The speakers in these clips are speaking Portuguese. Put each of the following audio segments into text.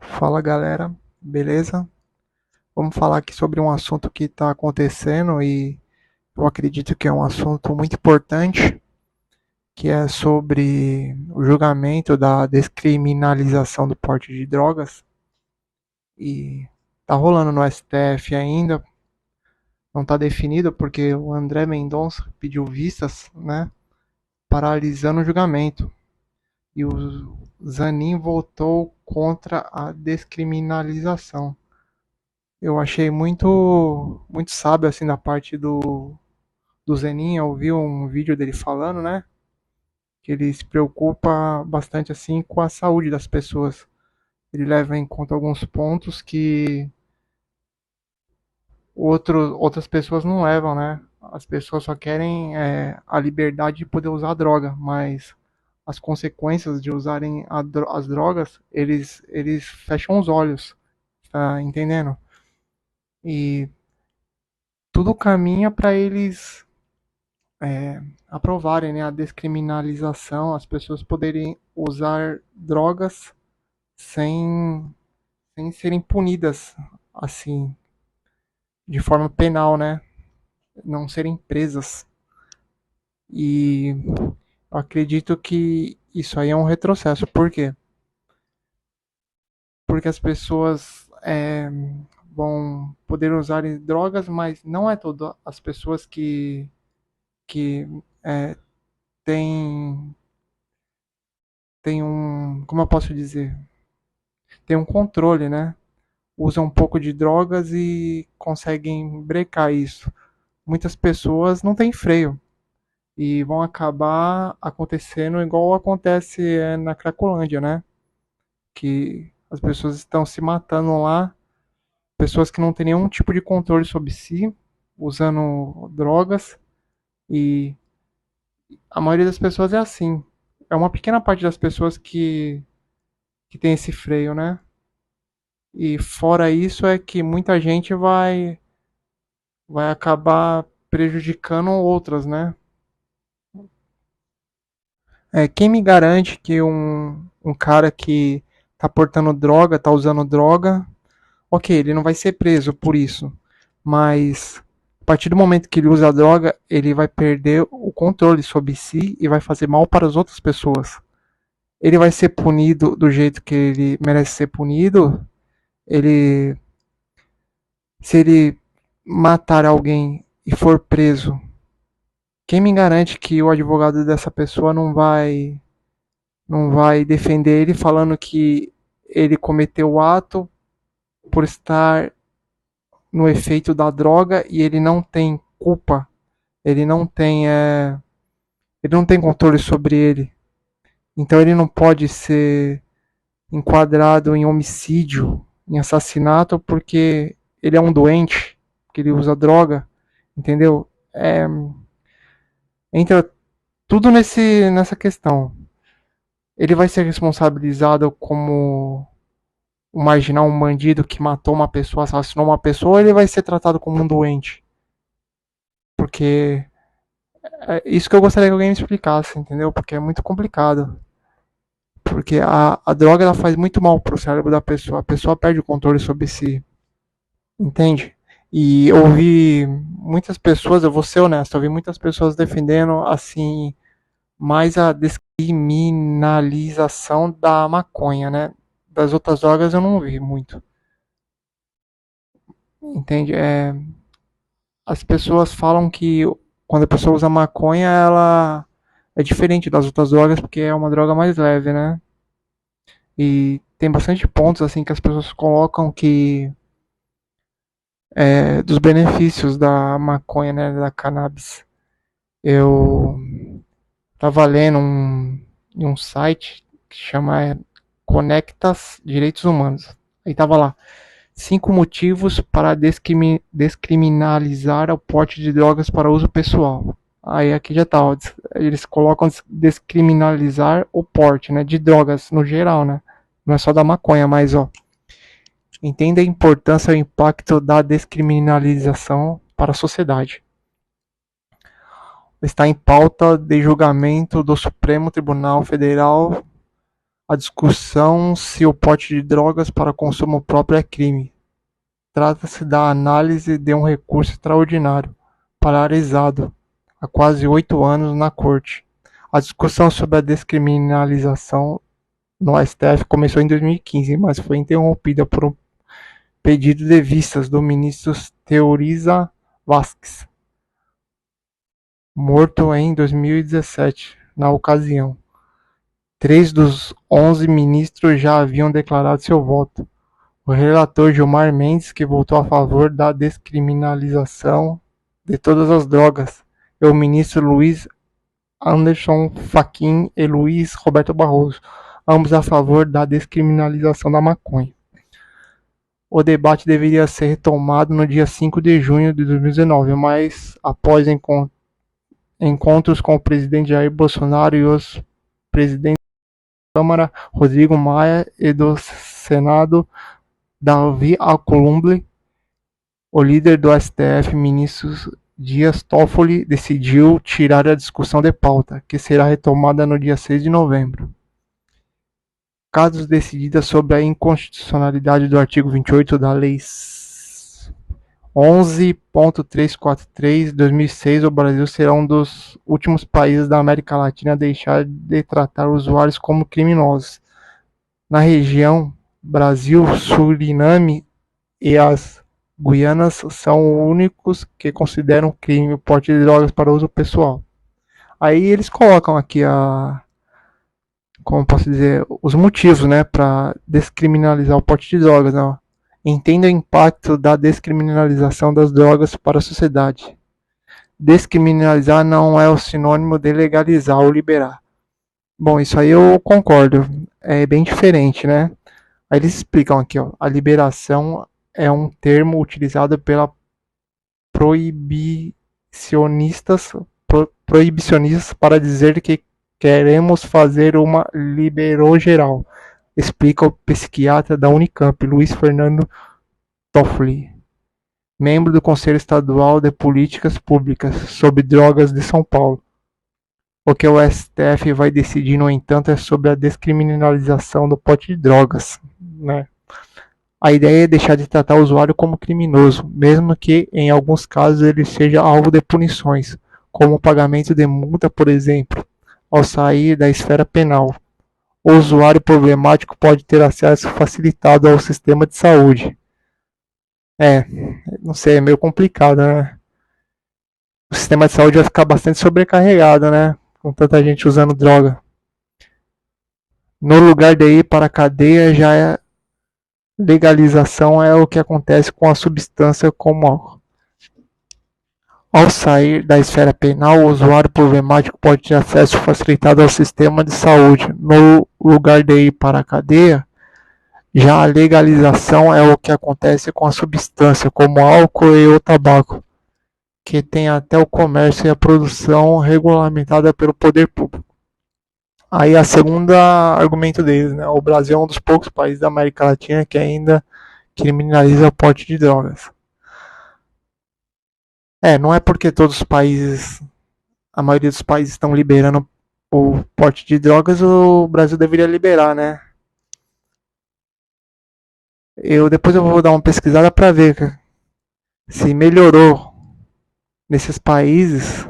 Fala galera, beleza? Vamos falar aqui sobre um assunto que está acontecendo e eu acredito que é um assunto muito importante, que é sobre o julgamento da descriminalização do porte de drogas. E tá rolando no STF ainda, não está definido porque o André Mendonça pediu vistas, né, paralisando o julgamento. E o Zanin votou contra a descriminalização. Eu achei muito sábio assim da parte do Zenin. Eu vi um vídeo dele falando, né, que ele se preocupa bastante assim com a saúde das pessoas. Ele leva em conta alguns pontos que outras pessoas não levam, né? As pessoas só querem a liberdade de poder usar a droga, mas as consequências de usarem as drogas, eles fecham os olhos, tá entendendo? E tudo caminha para eles aprovarem, né, a descriminalização, as pessoas poderem usar drogas sem, sem serem punidas assim, de forma penal, né? Não serem presas. E eu acredito que isso aí é um retrocesso. Por quê? Porque as pessoas vão poder usar drogas, mas não é todas as pessoas que é, têm, têm um. Como eu posso dizer? Tem um controle, né? Usam um pouco de drogas e conseguem brecar isso. Muitas pessoas não têm freio e vão acabar acontecendo igual acontece na Cracolândia, né? Que as pessoas estão se matando lá, pessoas que não têm nenhum tipo de controle sobre si, usando drogas, e a maioria das pessoas é assim. É uma pequena parte das pessoas que tem esse freio, né? E fora isso é que muita gente vai acabar prejudicando outras, né? Quem me garante que um cara que tá portando droga, tá usando droga, ok, ele não vai ser preso por isso, mas a partir do momento que ele usa a droga, ele vai perder o controle sobre si e vai fazer mal para as outras pessoas. Ele vai ser punido do jeito que ele merece ser punido. Ele, se ele matar alguém e for preso, quem me garante que o advogado dessa pessoa não vai defender ele falando que ele cometeu o ato por estar no efeito da droga e ele não tem culpa, ele não tem, ele não tem controle sobre ele. Então ele não pode ser enquadrado em homicídio, em assassinato, porque ele é um doente, que ele usa droga, entendeu? Entra tudo nessa questão. Ele vai ser responsabilizado como um marginal, um bandido que matou uma pessoa, assassinou uma pessoa, ele vai ser tratado como um doente. Porque é isso que eu gostaria que alguém me explicasse, entendeu? Porque é muito complicado. Porque a droga ela faz muito mal pro cérebro da pessoa. A pessoa perde o controle sobre si, entende? E eu ouvi muitas pessoas, eu vou ser honesto, eu ouvi muitas pessoas defendendo assim mais a descriminalização da maconha, né? Das outras drogas eu não vi muito, entende? As pessoas falam que quando a pessoa usa maconha, ela é diferente das outras drogas porque é uma droga mais leve, né? E tem bastante pontos assim que as pessoas colocam que dos benefícios da maconha, né, da cannabis. Eu tava lendo em um site que chama Conectas Direitos Humanos. Aí tava lá 5 motivos para descriminalizar o porte de drogas para uso pessoal. Aí aqui já tá, ó, eles colocam descriminalizar o porte, né, de drogas no geral, né? Não é só da maconha, mas ó, entenda a importância e o impacto da descriminalização para a sociedade. Está em pauta de julgamento do Supremo Tribunal Federal A discussão se o porte de drogas para consumo próprio é crime. Trata-se da análise de um recurso extraordinário, paralisado há quase 8 anos na Corte. A discussão sobre a descriminalização no STF começou em 2015, mas foi interrompida por um pedido de vistas do ministro Teoriza Vasquez, morto em 2017. Na ocasião, 3 dos 11 ministros já haviam declarado seu voto. O relator Gilmar Mendes, que votou a favor da descriminalização de todas as drogas, e o ministro Luiz Anderson Fachin e Luiz Roberto Barroso, ambos a favor da descriminalização da maconha. O debate deveria ser retomado no dia 5 de junho de 2019, mas após encontros com o presidente Jair Bolsonaro e os presidentes da Câmara, Rodrigo Maia, e do Senado, Davi Alcolumbre, o líder do STF, ministro Dias Toffoli, decidiu tirar a discussão de pauta, que será retomada no dia 6 de novembro. Casos decididos sobre a inconstitucionalidade do artigo 28 da Lei 11.343/2006, o Brasil será um dos últimos países da América Latina a deixar de tratar usuários como criminosos. Na região, Brasil, Suriname e as Guianas são os únicos que consideram crime o porte de drogas para uso pessoal. Aí eles colocam aqui como posso dizer, os motivos, né, para descriminalizar o porte de drogas, né? Entenda o impacto da descriminalização das drogas para a sociedade. Descriminalizar não é o sinônimo de legalizar ou liberar. Bom, isso aí eu concordo. É bem diferente, né? Aí eles explicam aqui, ó, a liberação é um termo utilizado pela proibicionistas para dizer que queremos fazer uma liberou geral, explica o psiquiatra da Unicamp, Luiz Fernando Toffoli, membro do Conselho Estadual de Políticas Públicas sobre Drogas de São Paulo. O que o STF vai decidir, no entanto, é sobre a descriminalização do porte de drogas, né? A ideia é deixar de tratar o usuário como criminoso, mesmo que, em alguns casos, ele seja alvo de punições, como o pagamento de multa, por exemplo, ao sair da esfera penal. O usuário problemático pode ter acesso facilitado ao sistema de saúde. Não sei, é meio complicado, né? O sistema de saúde vai ficar bastante sobrecarregado, né? Com tanta gente usando droga. No lugar de ir para a cadeia, já é legalização é o que acontece com a substância como álcool. Ao sair da esfera penal, o usuário problemático pode ter acesso facilitado ao sistema de saúde. No lugar de ir para a cadeia, já a legalização é o que acontece com a substância, como álcool e o tabaco, que tem até o comércio e a produção regulamentada pelo poder público. Aí a segunda argumento deles, né? O Brasil é um dos poucos países da América Latina que ainda criminaliza o porte de drogas. Não é porque todos os países, a maioria dos países estão liberando o porte de drogas, o Brasil deveria liberar, né? Depois eu vou dar uma pesquisada para ver se melhorou nesses países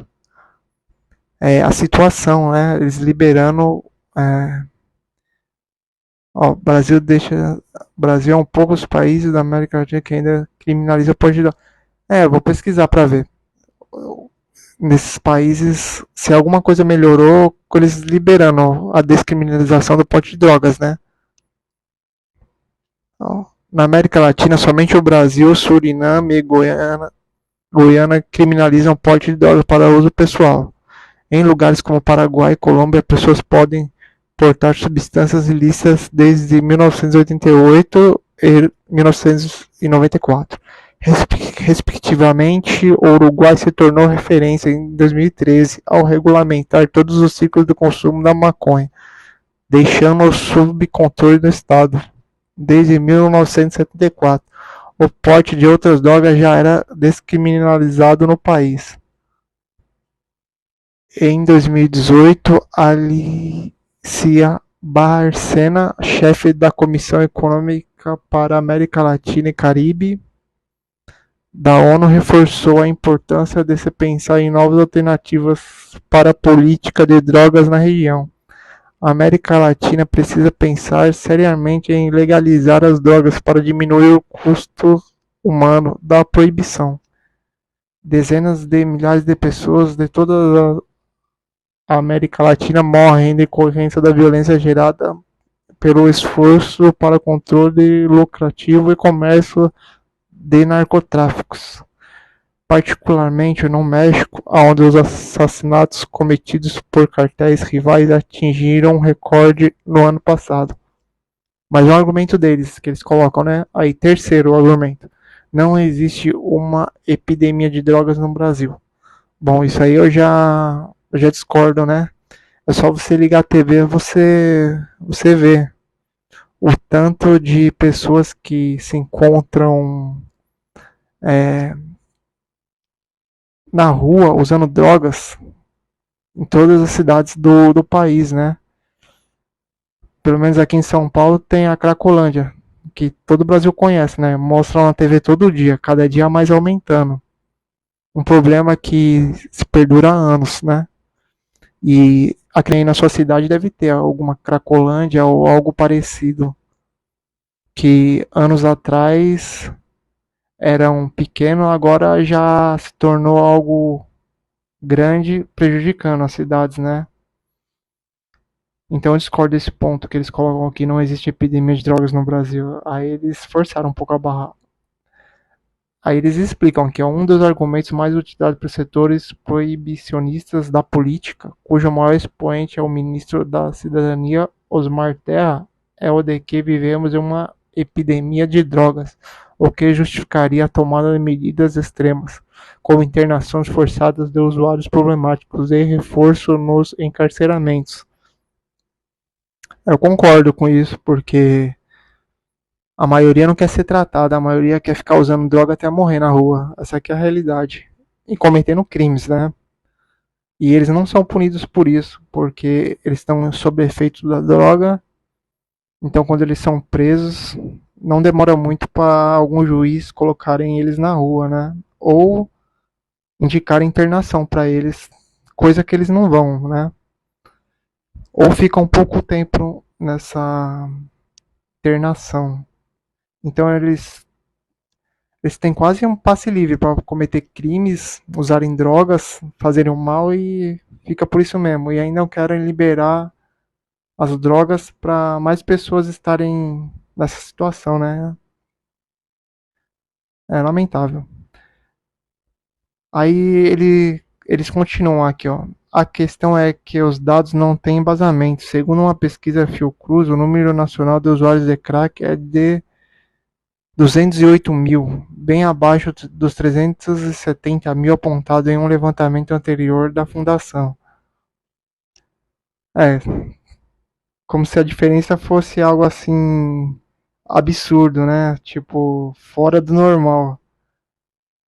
a situação, né? Eles liberando. Brasil é um poucos países da América Latina que ainda criminaliza o porte de drogas. Eu vou pesquisar para ver. Nesses países, se alguma coisa melhorou, com eles liberando a descriminalização do porte de drogas, né? Na América Latina, somente o Brasil, Suriname e Guiana criminalizam o porte de drogas para uso pessoal. Em lugares como Paraguai e Colômbia, pessoas podem portar substâncias ilícitas desde 1988 e 1994. Respectivamente, o Uruguai se tornou referência em 2013 ao regulamentar todos os ciclos do consumo da maconha, deixando-o sob controle do Estado. Desde 1974, o porte de outras drogas já era descriminalizado no país. Em 2018, Alicia Bárcena, chefe da Comissão Econômica para a América Latina e Caribe da ONU, reforçou a importância de se pensar em novas alternativas para a política de drogas na região. A América Latina precisa pensar seriamente em legalizar as drogas para diminuir o custo humano da proibição. Dezenas de milhares de pessoas de toda a América Latina morrem em decorrência da violência gerada pelo esforço para controle lucrativo e comércio de narcotráficos, particularmente no México, onde os assassinatos cometidos por cartéis rivais atingiram um recorde no ano passado. Mas o argumento deles, que eles colocam, né? Aí, terceiro argumento. Não existe uma epidemia de drogas no Brasil. Bom, isso aí eu já discordo, né? É só você ligar a TV, você vê o tanto de pessoas que se encontram é, na rua usando drogas em todas as cidades do país, né? Pelo menos aqui em São Paulo tem a Cracolândia, que todo o Brasil conhece, né? Mostram na TV todo dia, cada dia mais aumentando. Um problema que se perdura há anos, né? E aqui na sua cidade deve ter alguma Cracolândia ou algo parecido, que anos atrás era um pequeno, agora já se tornou algo grande, prejudicando as cidades, né? Então eu discordo desse ponto que eles colocam aqui, não existe epidemia de drogas no Brasil. Aí eles forçaram um pouco a barra. Aí eles explicam que é um dos argumentos mais utilizados por setores proibicionistas da política, cujo maior expoente é o ministro da Cidadania, Osmar Terra, é o de que vivemos em uma epidemia de drogas, o que justificaria a tomada de medidas extremas, como internações forçadas de usuários problemáticos e reforço nos encarceramentos. Eu concordo com isso, porque a maioria não quer ser tratada, a maioria quer ficar usando droga até morrer na rua. Essa aqui é a realidade. E cometendo crimes, né? E eles não são punidos por isso, porque eles estão sob efeito da droga. Então, quando eles são presos, não demora muito para algum juiz colocarem eles na rua, né? Ou indicar internação para eles, coisa que eles não vão, né? Ou ficam pouco tempo nessa internação. Então, eles têm quase um passe livre para cometer crimes, usarem drogas, fazerem o mal e fica por isso mesmo. E ainda não querem liberar as drogas para mais pessoas estarem nessa situação, né? É lamentável. Aí eles continuam aqui, ó. A questão é que os dados não têm embasamento. Segundo uma pesquisa Fiocruz, o número nacional de usuários de crack é de 208 mil, bem abaixo dos 370 mil apontados em um levantamento anterior da fundação. É, como se a diferença fosse algo assim absurdo, né? Tipo, fora do normal.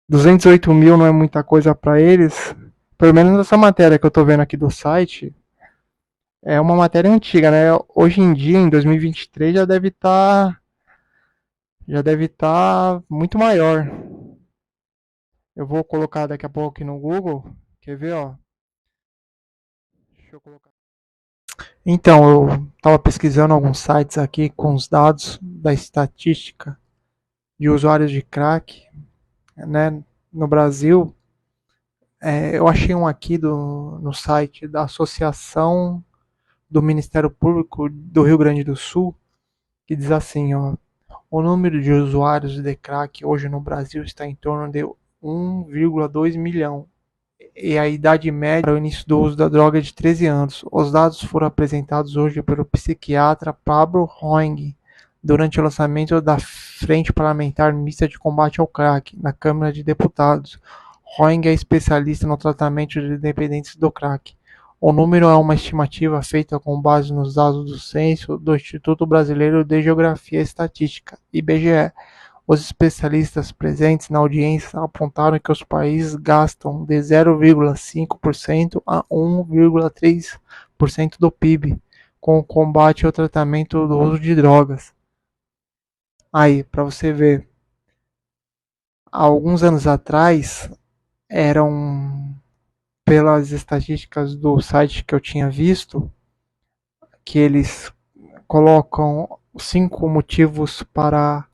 208 mil não é muita coisa para eles. Pelo menos essa matéria que eu tô vendo aqui do site é uma matéria antiga, né? Hoje em dia, em 2023, já deve estar muito maior. Eu vou colocar daqui a pouco aqui no Google. Quer ver, ó? Deixa eu colocar. Então, eu estava pesquisando alguns sites aqui com os dados da estatística de usuários de crack, né, no Brasil. Eu achei um aqui no site da Associação do Ministério Público do Rio Grande do Sul, que diz assim, ó, o número de usuários de crack hoje no Brasil está em torno de 1,2 milhão. E a idade média para o início do uso da droga é de 13 anos. Os dados foram apresentados hoje pelo psiquiatra Pablo Roeng durante o lançamento da Frente Parlamentar Mista de Combate ao Crack na Câmara de Deputados. Roeng é especialista no tratamento de dependentes do crack. O número é uma estimativa feita com base nos dados do censo do Instituto Brasileiro de Geografia e Estatística, IBGE. Os especialistas presentes na audiência apontaram que os países gastam de 0,5% a 1,3% do PIB com o combate ao tratamento do uso de drogas. Aí, para você ver, há alguns anos atrás, eram, pelas estatísticas do site que eu tinha visto, que eles colocam 5 motivos para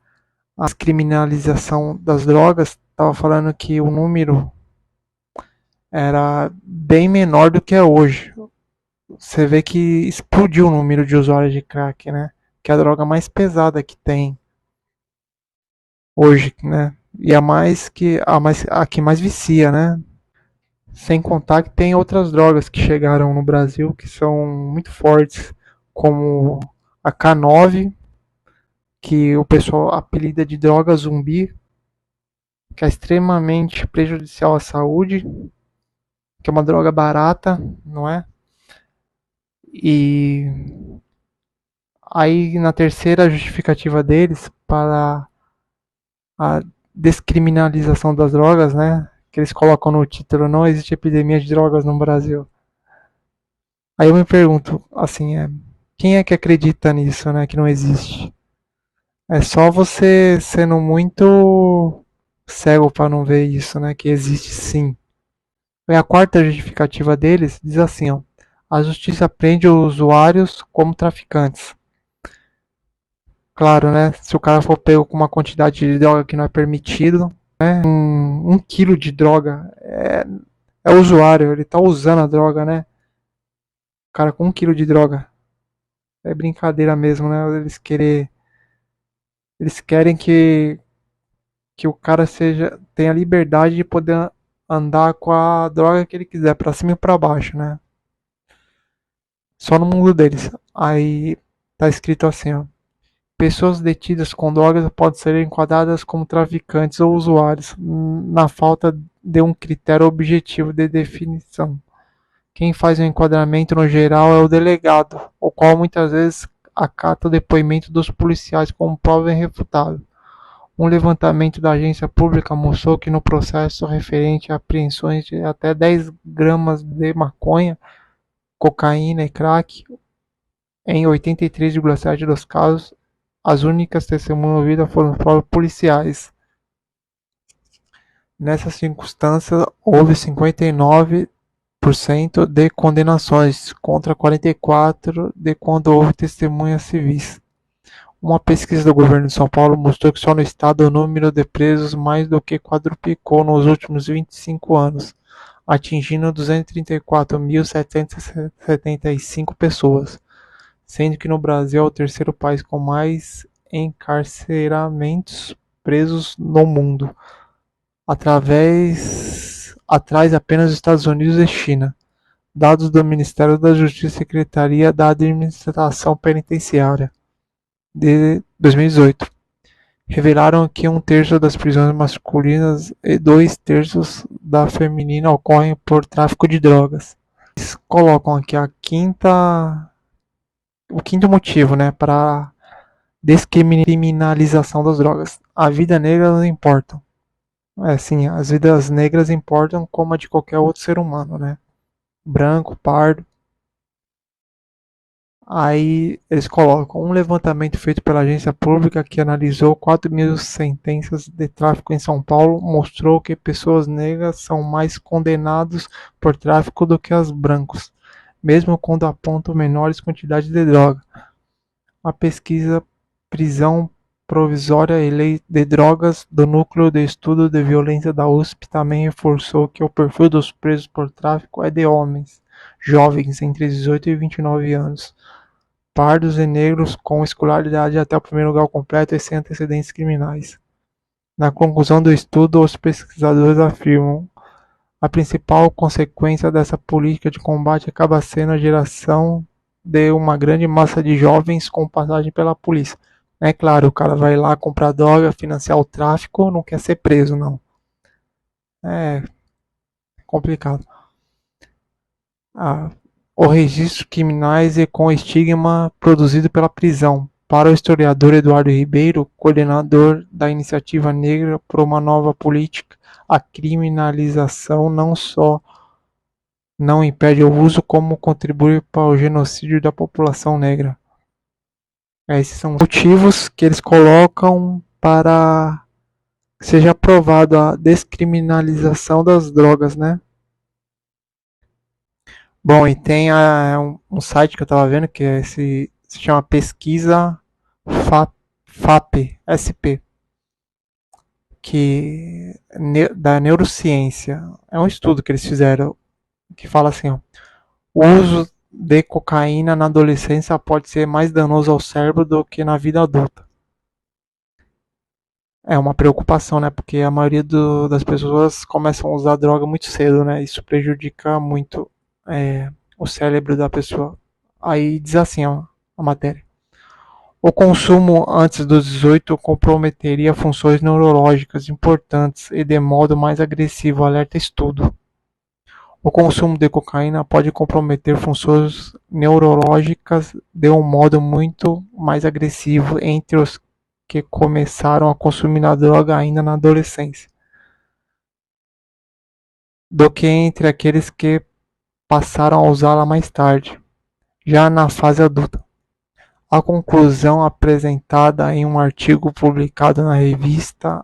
a descriminalização das drogas. Estava falando que o número era bem menor do que é hoje. Você vê que explodiu o número de usuários de crack, né? Que é a droga mais pesada que tem hoje, né? E a que mais vicia, né? Sem contar que tem outras drogas que chegaram no Brasil que são muito fortes, como a K9, que o pessoal apelida de droga zumbi, que é extremamente prejudicial à saúde, que é uma droga barata, não é? E aí na terceira justificativa deles para a descriminalização das drogas, né? Que eles colocam no título, não existe epidemia de drogas no Brasil. Aí eu me pergunto, assim, quem é que acredita nisso, né? Que não existe? É só você sendo muito cego para não ver isso, né? Que existe sim. E a quarta justificativa deles diz assim, ó. A justiça prende os usuários como traficantes. Claro, né? Se o cara for pego com uma quantidade de droga que não é permitido, né? 1 quilo de droga é o usuário, ele tá usando a droga, né? O cara com 1 quilo de droga. É brincadeira mesmo, né? Eles querem que o cara tenha liberdade de poder andar com a droga que ele quiser, pra cima e pra baixo, né? Só no mundo deles. Aí tá escrito assim, ó. Pessoas detidas com drogas podem ser enquadradas como traficantes ou usuários, na falta de um critério objetivo de definição. Quem faz o enquadramento no geral é o delegado, o qual muitas vezes acata o depoimento dos policiais como prova irrefutável. Um levantamento da agência pública mostrou que no processo referente a apreensões de até 10 gramas de maconha, cocaína e crack, em 83,7% dos casos, as únicas testemunhas ouvidas foram provas policiais. Nessa circunstância, houve 59% de condenações, contra 44% de quando houve testemunhas civis. Uma pesquisa do governo de São Paulo mostrou que só no estado o número de presos mais do que quadruplicou nos últimos 25 anos, atingindo 234.775 pessoas, sendo que no Brasil é o terceiro país com mais encarceramentos presos no mundo, atrás apenas dos Estados Unidos e China. Dados do Ministério da Justiça e Secretaria da Administração Penitenciária de 2018 revelaram que 1/3 das prisões masculinas e 2/3 da feminina ocorrem por tráfico de drogas. Eles colocam aqui o quinto motivo, né, para descriminalização das drogas. A vida negra não importa. Sim, as vidas negras importam como a de qualquer outro ser humano, né? Branco, pardo. Aí eles colocam um levantamento feito pela agência pública que analisou 4.000 sentenças de tráfico em São Paulo mostrou que pessoas negras são mais condenados por tráfico do que os brancos, mesmo quando apontam menores quantidades de droga. A pesquisa Prisão Provisória e Lei de Drogas do Núcleo de Estudo de Violência da USP também reforçou que o perfil dos presos por tráfico é de homens, jovens entre 18 e 29 anos, pardos e negros com escolaridade até o primeiro grau completo e sem antecedentes criminais. Na conclusão do estudo, os pesquisadores afirmam a principal consequência dessa política de combate acaba sendo a geração de uma grande massa de jovens com passagem pela polícia. É claro, o cara vai lá comprar droga, financiar o tráfico, não quer ser preso, não. É complicado. Ah, o registro criminais e com estigma produzido pela prisão. Para o historiador Eduardo Ribeiro, coordenador da Iniciativa Negra por uma Nova Política, a criminalização não só não impede o uso como contribui para o genocídio da população negra. Esses são os motivos que eles colocam para que seja aprovado a descriminalização das drogas, né? Bom, e tem um site que eu estava vendo que se chama Pesquisa FAP, SP, da neurociência. É um estudo que eles fizeram que fala assim, ó, o uso de cocaína na adolescência pode ser mais danoso ao cérebro do que na vida adulta. É uma preocupação, né? Porque a maioria das pessoas começam a usar droga muito cedo, né? Isso prejudica muito o cérebro da pessoa. Aí diz assim, ó, a matéria. O consumo antes dos 18 comprometeria funções neurológicas importantes e de modo mais agressivo, alerta estudo. O consumo de cocaína pode comprometer funções neurológicas de um modo muito mais agressivo entre os que começaram a consumir a droga ainda na adolescência, do que entre aqueles que passaram a usá-la mais tarde, já na fase adulta. A conclusão apresentada em um artigo publicado na revista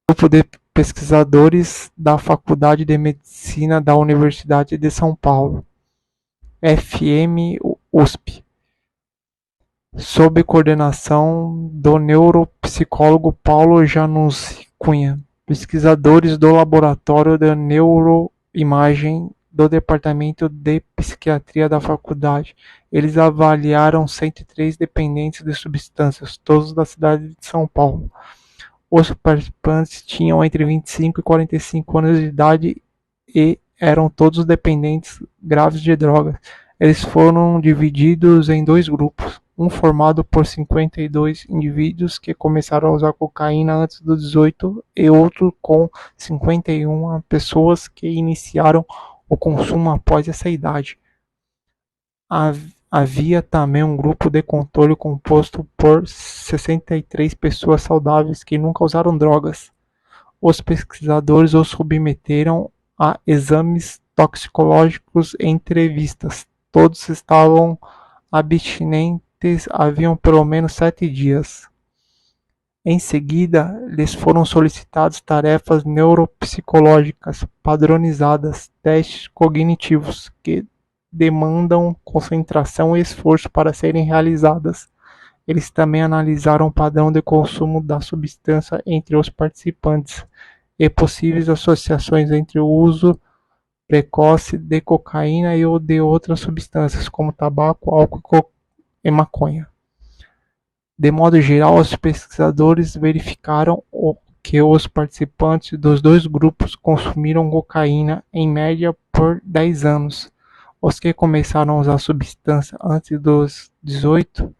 Grupo de Pesquisadores da Faculdade de Medicina da Universidade de São Paulo, FMUSP, sob coordenação do neuropsicólogo Paulo Januzzi Cunha, pesquisadores do Laboratório de Neuroimagem do Departamento de Psiquiatria da faculdade. Eles avaliaram 103 dependentes de substâncias, todos da cidade de São Paulo. Os participantes tinham entre 25 e 45 anos de idade e eram todos dependentes graves de drogas. Eles foram divididos em dois grupos, um formado por 52 indivíduos que começaram a usar cocaína antes dos 18 e outro com 51 pessoas que iniciaram o consumo após essa idade. Havia também um grupo de controle composto por 63 pessoas saudáveis que nunca usaram drogas. Os pesquisadores os submeteram a exames toxicológicos e entrevistas. Todos estavam abstinentes haviam pelo menos 7 dias. Em seguida, lhes foram solicitadas tarefas neuropsicológicas padronizadas, testes cognitivos, que demandam concentração e esforço para serem realizadas. Eles também analisaram o padrão de consumo da substância entre os participantes e possíveis associações entre o uso precoce de cocaína e o de outras substâncias, como tabaco, álcool e maconha. De modo geral, os pesquisadores verificaram que os participantes dos dois grupos consumiram cocaína em média por 10 anos. Os que começaram a usar a substância antes dos 18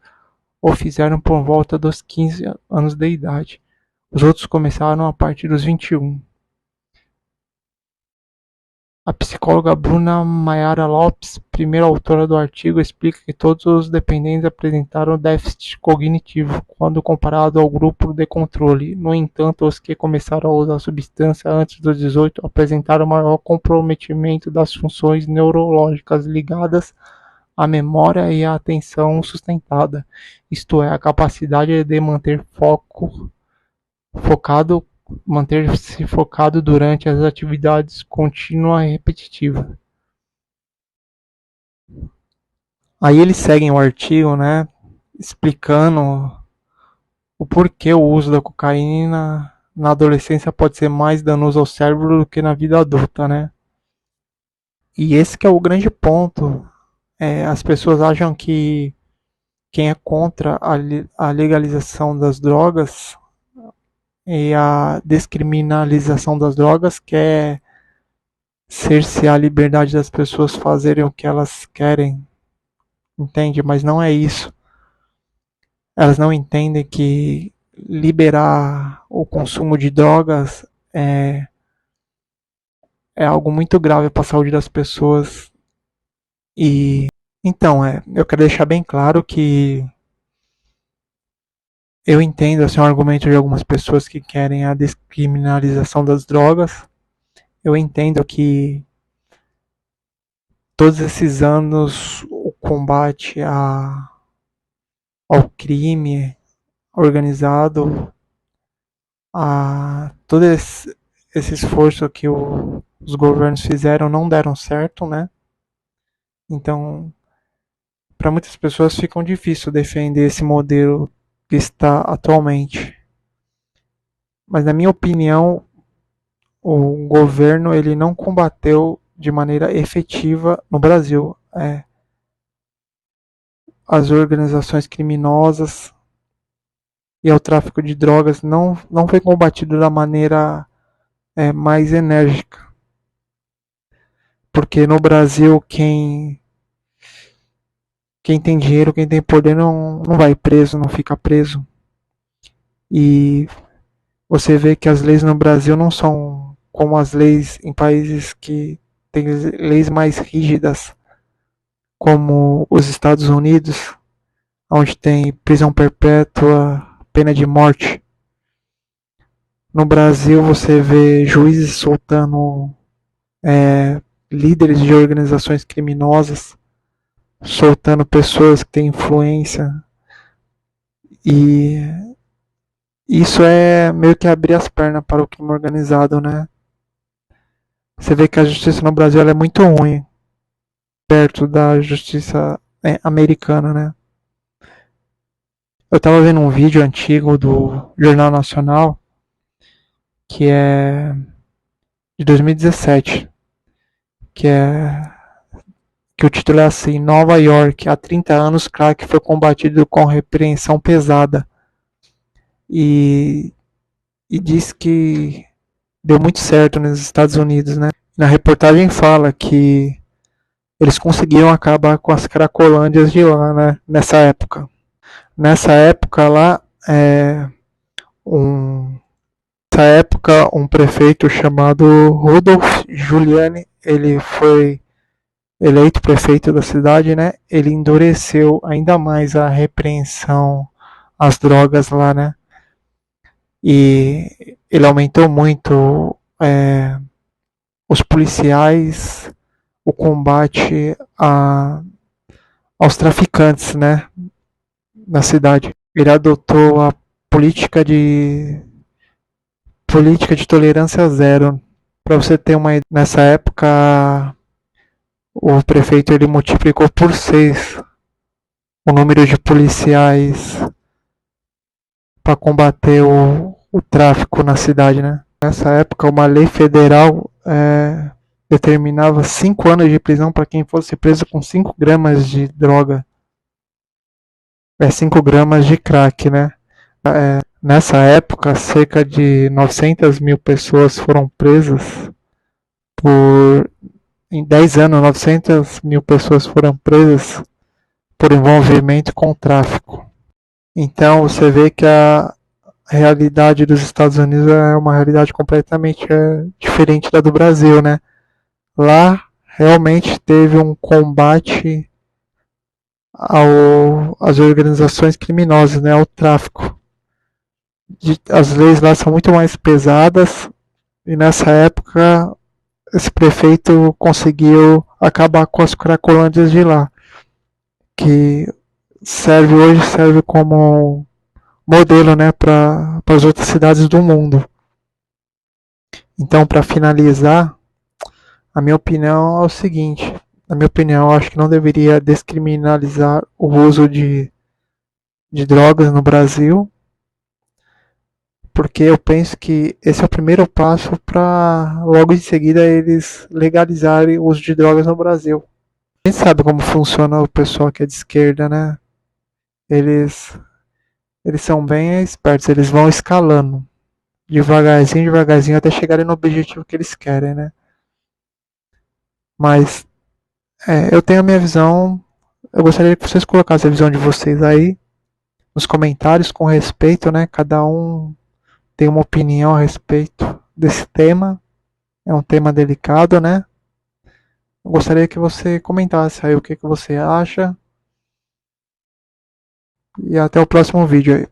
o fizeram por volta dos 15 anos de idade. Os outros começaram a partir dos 21. A psicóloga Bruna Mayara Lopes, primeira autora do artigo, explica que todos os dependentes apresentaram déficit cognitivo quando comparado ao grupo de controle. No entanto, os que começaram a usar a substância antes dos 18 apresentaram maior comprometimento das funções neurológicas ligadas à memória e à atenção sustentada, isto é, a capacidade de focado manter-se focado durante as atividades contínua e repetitiva. Aí eles seguem o artigo, né, explicando o porquê o uso da cocaína na adolescência pode ser mais danoso ao cérebro do que na vida adulta, né? E esse que é o grande ponto. As pessoas acham que quem é contra a legalização das drogas e a descriminalização das drogas quer cercear a liberdade das pessoas fazerem o que elas querem, entende? Mas não é isso. Elas não entendem que liberar o consumo de drogas é algo muito grave para a saúde das pessoas. E então, eu quero deixar bem claro que eu entendo assim, o argumento de algumas pessoas que querem a descriminalização das drogas. Eu entendo que todos esses anos o combate ao crime organizado, a todo esse esforço que os governos fizeram não deram certo, né? Então, para muitas pessoas fica difícil defender esse modelo que está atualmente. Mas na minha opinião, o governo ele não combateu de maneira efetiva no Brasil as organizações criminosas e ao tráfico de drogas não foi combatido da maneira mais enérgica. Porque no Brasil quem tem dinheiro, quem tem poder não vai preso, não fica preso. E você vê que as leis no Brasil não são como as leis em países que têm leis mais rígidas, como os Estados Unidos, onde tem prisão perpétua, pena de morte. No Brasil você vê juízes soltando líderes de organizações criminosas, soltando pessoas que têm influência. E isso é meio que abrir as pernas para o crime organizado, né? Você vê que a justiça no Brasil ela é muito ruim, perto da justiça americana, né? Eu estava vendo um vídeo antigo do Jornal Nacional, que é de 2017, que é que o título é assim: Nova York, há 30 anos crack foi combatido com repreensão pesada. E, e diz que deu muito certo nos Estados Unidos, né? Na reportagem fala que eles conseguiram acabar com as cracolândias de lá, né? Nessa época lá, um, nessa época, um prefeito chamado Rudolph Giuliani, ele foi eleito prefeito da cidade, né? Ele endureceu ainda mais a repreensão às drogas lá, né? E ele aumentou muito os policiais, o combate aos traficantes, né? Na cidade. Ele adotou a política de tolerância zero. Para você ter uma ideia, nessa época o prefeito ele multiplicou por 6 o número de policiais para combater o tráfico na cidade, né? Nessa época uma lei federal determinava 5 anos de prisão para quem fosse preso com 5 gramas de droga. 5 gramas de crack, né? Nessa época, cerca de 900 mil pessoas foram presas por. Em 10 anos, 900 mil pessoas foram presas por envolvimento com tráfico. Então, você vê que a realidade dos Estados Unidos é uma realidade completamente diferente da do Brasil, né? Lá, realmente teve um combate às organizações criminosas, né? Ao tráfico. As leis lá são muito mais pesadas e nessa época esse prefeito conseguiu acabar com as cracolândias de lá, que hoje serve como modelo, né, para as outras cidades do mundo. Então, para finalizar, a minha opinião é o seguinte: na minha opinião, eu acho que não deveria descriminalizar o uso de drogas no Brasil, porque eu penso que esse é o primeiro passo para logo em seguida eles legalizarem o uso de drogas no Brasil. A gente sabe como funciona o pessoal que é de esquerda, né? Eles, eles são bem espertos, eles vão escalando devagarzinho, devagarzinho até chegarem no objetivo que eles querem, né? Mas eu tenho a minha visão, eu gostaria que vocês colocassem a visão de vocês aí nos comentários com respeito, né? Cada um tem uma opinião a respeito desse tema. É um tema delicado, né? Eu gostaria que você comentasse aí o que você acha. E até o próximo vídeo aí.